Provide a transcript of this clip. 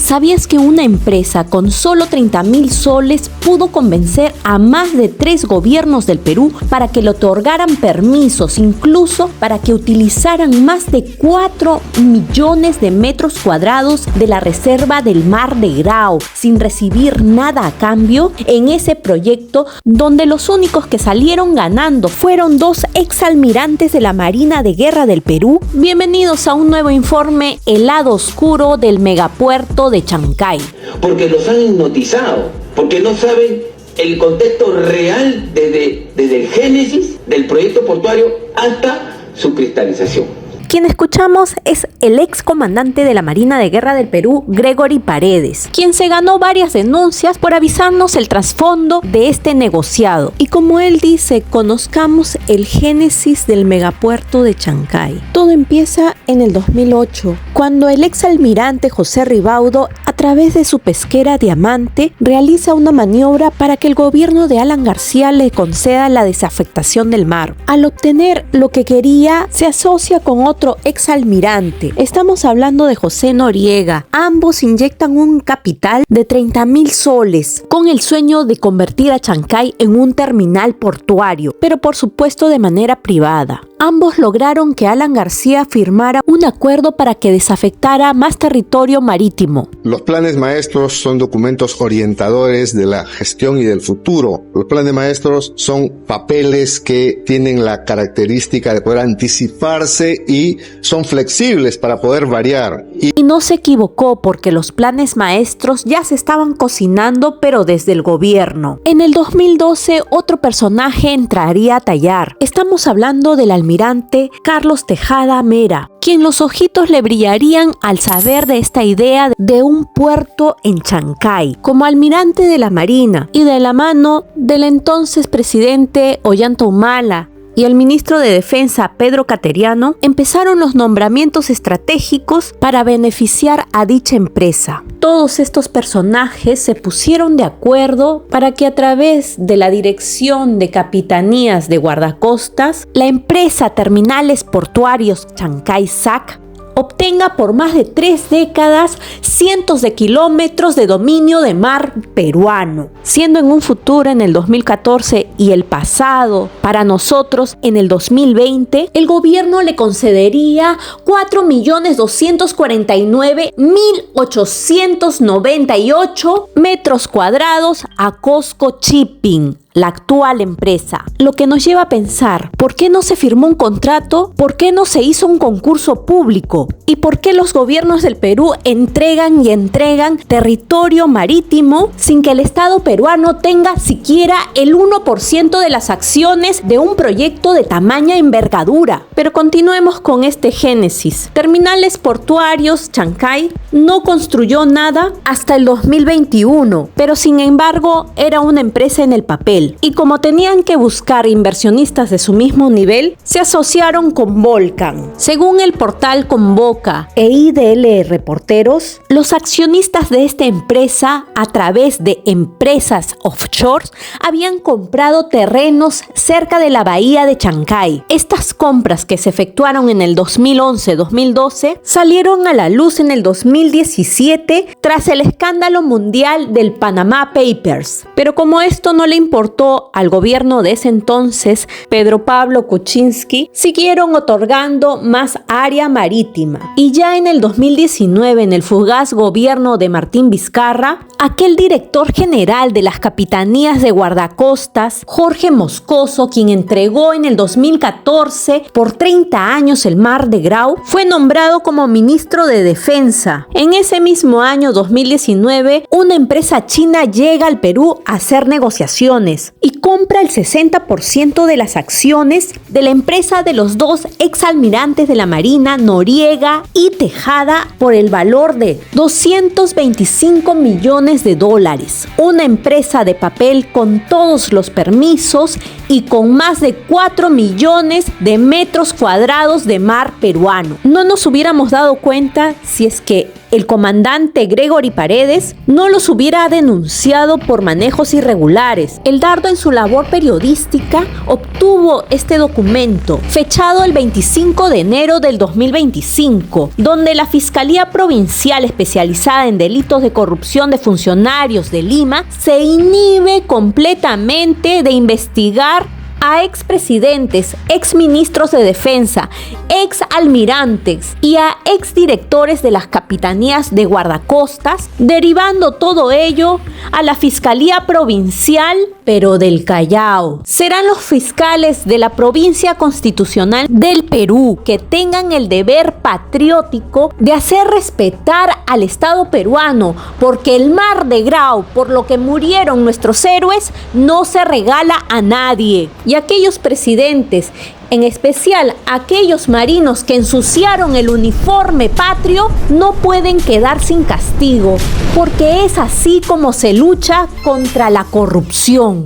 ¿Sabías que una empresa con solo 30.000 soles pudo convencer a más de 3 gobiernos del Perú para que le otorgaran permisos, incluso para que utilizaran más de 4 millones de metros cuadrados de la reserva del Mar de Grao, sin recibir nada a cambio? En ese proyecto, donde los únicos que salieron ganando fueron 2 exalmirantes de la Marina de Guerra del Perú. Bienvenidos a un nuevo informe, El lado oscuro del megapuerto de Chancay. Porque los han hipnotizado, porque no saben el contexto real desde el génesis del proyecto portuario hasta su cristalización. Quien escuchamos es el ex comandante de la Marina de Guerra del Perú, Gregory Paredes, quien se ganó varias denuncias por avisarnos el trasfondo de este negociado. Y como él dice, conozcamos el génesis del megapuerto de Chancay. Todo empieza en el 2008, cuando el ex almirante José Ribaudo, a través de su pesquera Diamante, realiza una maniobra para que el gobierno de Alan García le conceda la desafectación del mar. Al obtener lo que quería, se asocia con otro exalmirante. Estamos hablando de José Noriega. Ambos inyectan un capital de 30.000 soles con el sueño de convertir a Chancay en un terminal portuario, pero por supuesto de manera privada. Ambos lograron que Alan García firmara un acuerdo para que desafectara más territorio marítimo. Los planes maestros son documentos orientadores de la gestión y del futuro. Los planes maestros son papeles que tienen la característica de poder anticiparse y son flexibles para poder variar. Y no se equivocó, porque los planes maestros ya se estaban cocinando, pero desde el gobierno. En el 2012 otro personaje entraría a tallar. Estamos hablando del almirante Carlos Tejada Mera, quien los ojitos le brillarían al saber de esta idea de un puerto en Chancay, como almirante de la Marina, y de la mano del entonces presidente Ollanta Humala y el ministro de Defensa, Pedro Cateriano, empezaron los nombramientos estratégicos para beneficiar a dicha empresa. Todos estos personajes se pusieron de acuerdo para que a través de la Dirección de Capitanías de Guardacostas, la empresa Terminales Portuarios Chancay SAC obtenga por más de 3 décadas cientos de kilómetros de dominio de mar peruano, siendo en un futuro, en el 2014 y el pasado para nosotros en el 2020, el gobierno le concedería 4.249.898 metros cuadrados a Cosco Shipping, la actual empresa. Lo que nos lleva a pensar, ¿por qué no se firmó un contrato? ¿Por qué no se hizo un concurso público? ¿Y por qué los gobiernos del Perú entregan y entregan territorio marítimo sin que el Estado peruano tenga siquiera el 1% de las acciones de un proyecto de tamaña envergadura? Pero continuemos con este génesis. Terminales Portuarios Chancay no construyó nada hasta el 2021, pero sin embargo era una empresa en el papel. Y como tenían que buscar inversionistas de su mismo nivel, se asociaron con Volcan. Según el portal Convoca e IDL Reporteros, los accionistas de esta empresa, a través de empresas offshore, habían comprado terrenos cerca de la bahía de Chancay. Estas compras, que se efectuaron en el 2011-2012, salieron a la luz en el 2017 tras el escándalo mundial del Panama Papers. Pero como esto no le importó al gobierno de ese entonces, Pedro Pablo Kuczynski, siguieron otorgando más área marítima. Y ya en el 2019, en el fugaz gobierno de Martín Vizcarra, aquel director general de las capitanías de guardacostas, Jorge Moscoso, quien entregó en el 2014 por 30 años el Mar de Grao, fue nombrado como ministro de Defensa. En ese mismo año 2019, una empresa china llega al Perú a hacer negociaciones y compra el 60% de las acciones de la empresa de los 2 exalmirantes de la Marina, Noriega y Tejada, por el valor de $225 millones. Una empresa de papel con todos los permisos y con más de 4 millones de metros cuadrados de mar peruano. No nos hubiéramos dado cuenta si es que el comandante Gregory Paredes no los hubiera denunciado por manejos irregulares. El Dardo, en su labor periodística, obtuvo este documento fechado el 25 de enero del 2025, donde la Fiscalía Provincial especializada en delitos de corrupción de funcionarios de Lima se inhibe completamente de investigar a expresidentes, exministros de defensa, exalmirantes y a exdirectores de las capitanías de guardacostas, derivando todo ello a la Fiscalía Provincial, pero del Callao. Serán los fiscales de la Provincia Constitucional del Perú que tengan el deber patriótico de hacer respetar al Estado peruano, porque el mar de Grau, por lo que murieron nuestros héroes, no se regala a nadie. Y aquellos presidentes, en especial aquellos marinos que ensuciaron el uniforme patrio, no pueden quedar sin castigo, porque es así como se lucha contra la corrupción.